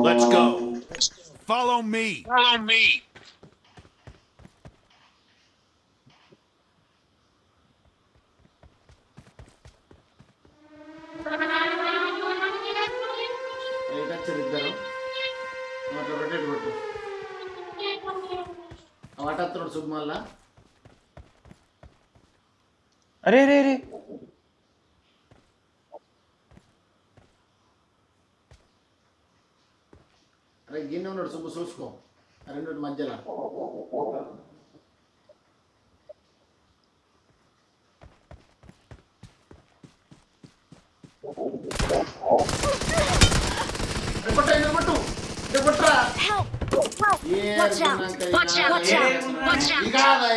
Let's go. Follow me. Follow me. ఇద్దరు rotate కొట్టు వాటత్తుడు శుభమల్లా అరే రే రే అరే గిన్నె ఉన్నాడు శుభ చూసుకో రెండు మధ్యలో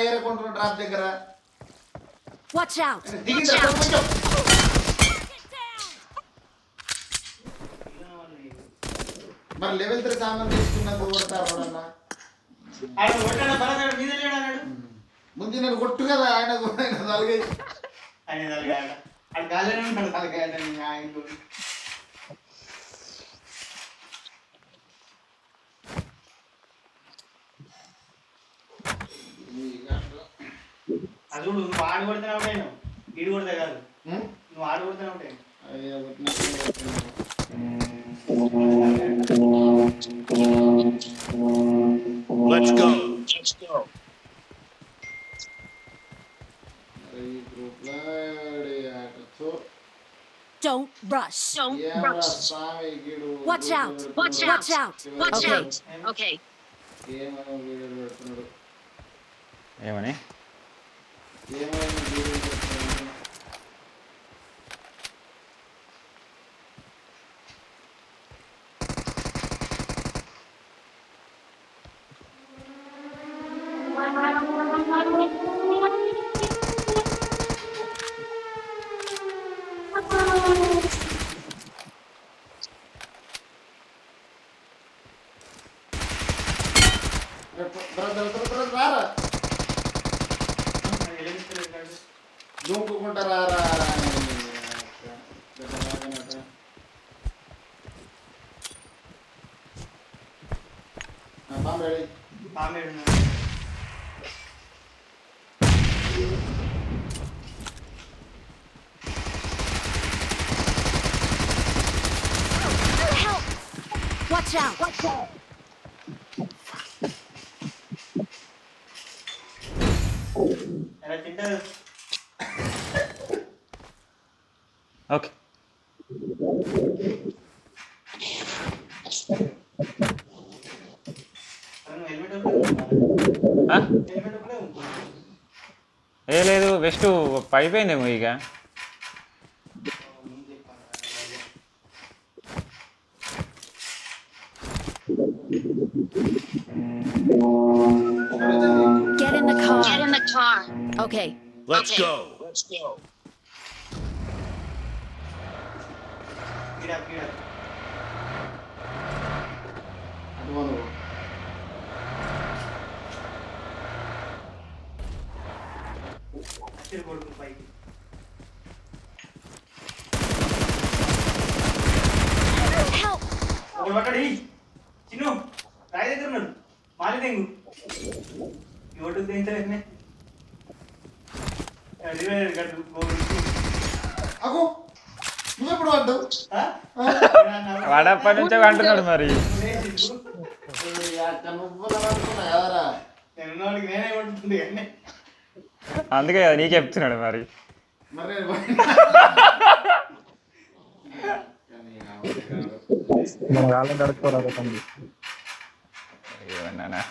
ఏరుకుంటున్నా డ్రాప్ దగ్గర మరి లెవెల్ 3 సామాన్ తీసుకున్నందుకు కొడతారు ముందు నేను కొట్టు కదా ఆయన తలగాయి అది నువ్వు ఆడు కొడుతూనే ఉంటాయి ఇడు కొడతా కాదు నువ్వు ఆడు కొడుతూనే ఉంటాయి Let's go. Don't rush. Don't rush. Watch out. Watch out. Watch out. Okay. ఏమని దూకుంటారా Help! Watch out. Watch out. Okay ఏ లేదు వెస్ట్ పైపోయిందేమో ఇక Get in the car. Get in the car. Okay. Let's go. Let's go. Help! Chinnu రాయి దగ్గర ఉన్నాడు మాలి తెంగు ఇవ్వడు తెంచలేకనే అగో నువ్వెప్పుడు పడ్డావు వాడప్పటి నుంచే అంటున్నాడు మరి నువ్వుల పడుతున్నా ఎవరా తెన్నోడికి నేనే కొడుతుంది కానీ అందుకే కదా నీకు చెప్తున్నాడు మరి మరి ఏమన్నానా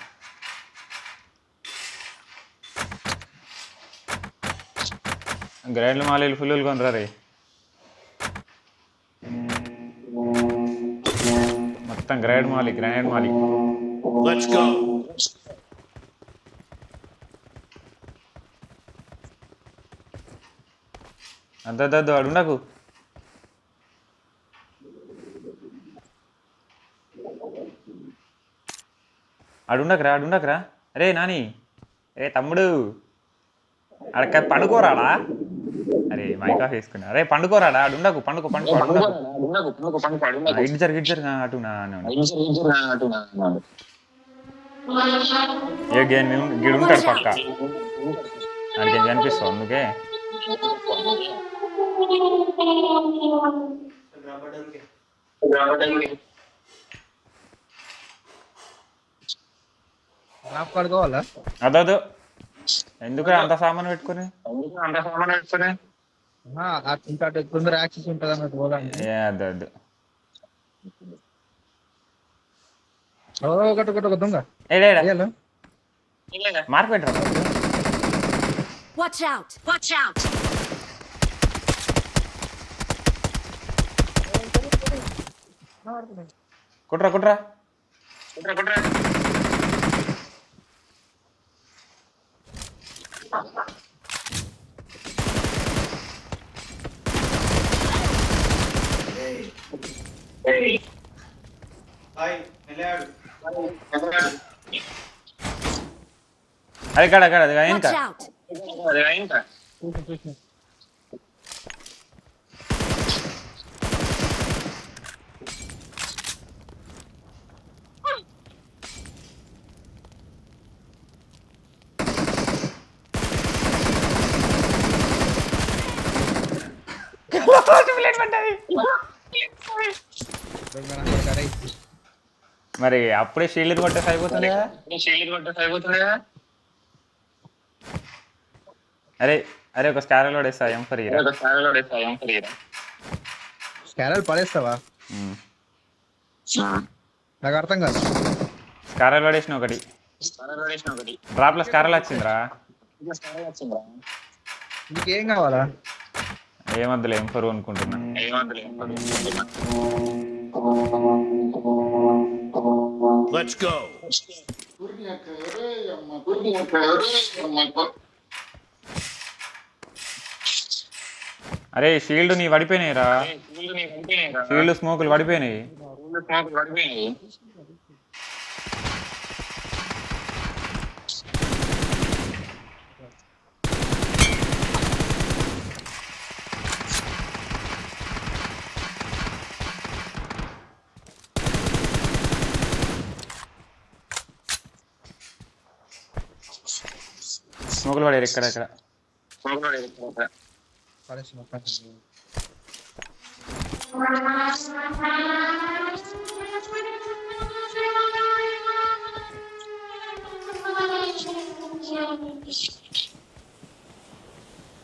గ్రైండ్లు మాలీలు ఫుల్లు కొనరా రే మొత్తం గ్రైండ్ మాలి Let's go. అద్దద్దు అడుండకు అడుండకరా అరే నాని అరే తమ్ముడు అడక పడుకోరాడా అరే మైక్ ఆఫ్ వేసుకున్నా. అరే పండుకోరాడా అడుండకు, పండుకో పండుకో అడుండకు. ఇడ్జర్ గిడ్జర్ అటునా ఏ గిడు ఉంటాడు పక్క, అడిగేం కనిపిస్తావు అందుకే. పడుకోవాలా? అదదు ఎందుకు అంత సామాన్ పెట్టుకుని తొందర యాక్సెస్ ఉంటుంది అన్నట్టు పోదాం. అదద్దు ఒకటి ఒకటి ఒక దొంగ మార్క్ పెట్టరా. Watch out! Watch out! కుట్రా కుట్రా. అది కాడ కాడ అది Watch ఇంకా out! మరి అప్పుడే షీల్డ్ కొట్టేసి అయిపోతుంది కదా. అరే అరే ఒక స్కారల్ పడేస్తా ఎంఫర్ ఇరా. స్కారల్ పడేస్తావా? నాకు అర్థం కాదు. స్కారల్ పడేసిన ఒకటి డ్రాప్ లో స్కారల్ వచ్చిందిరా. నీకేం కావాలా? ఏమద్దులే ఎంఫర్ అనుకుంటున్నా. Let's go. అరే షీల్డ్ నీ పడిపోయినాయిరా, షీల్డ్ స్మోకులు పడిపోయినాయి. స్మోకులు పడారు ఇక్కడ ఇక్కడ.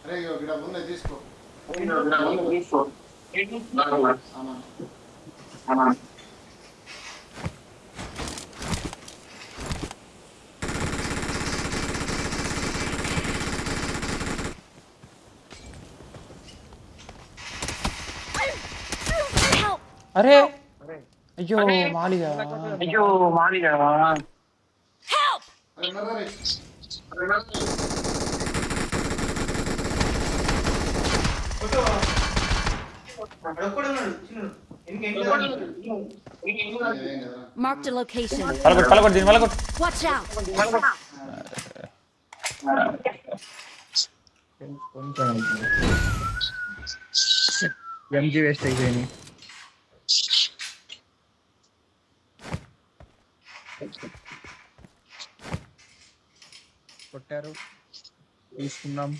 అరే ఇక్కడ ముందే తీసుకో. అరే అయ్యో మాలిగా Help! Marked a location. పలకొట్టు దీన్ని పలకొట్టు. Watch out! ఎంజీ వేస్ట్ అయిపోయింది. కొట్టారు, తీసుకున్నాం.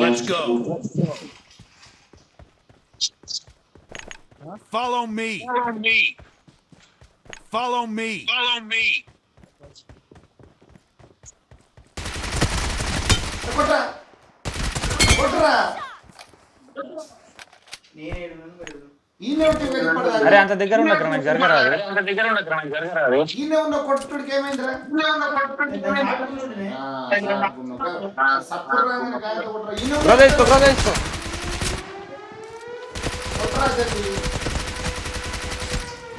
Let's go. Follow me. Follow me. Follow me. కొట్రా కొట్రా. అరే అంత దగ్గర ఉండకు నాకు జరగరాదు. ఈయన ఉన్న కొట్టుడికి ఏమైందిరా? సప్పుడు రాగానే కాయతో కొట్రా. ఈయన గ్రోదేసుకో గ్రోదేసుకో. కొట్రా చెప్పి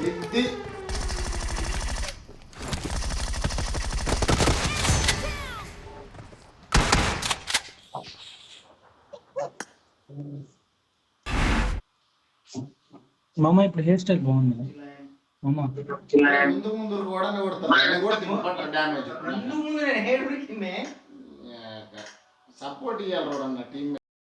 ఇది మామ ఇప్పుడు హెయిర్ స్టైల్ బాగుంది మామ. ముందు ముందు కూడా కొడతాను డ్యామేజ్ ముందు ముందు నేను హెయిర్ ఉరికిందే సపోర్ట్ ఇవ్వాలి రోడ్ అన్న టీం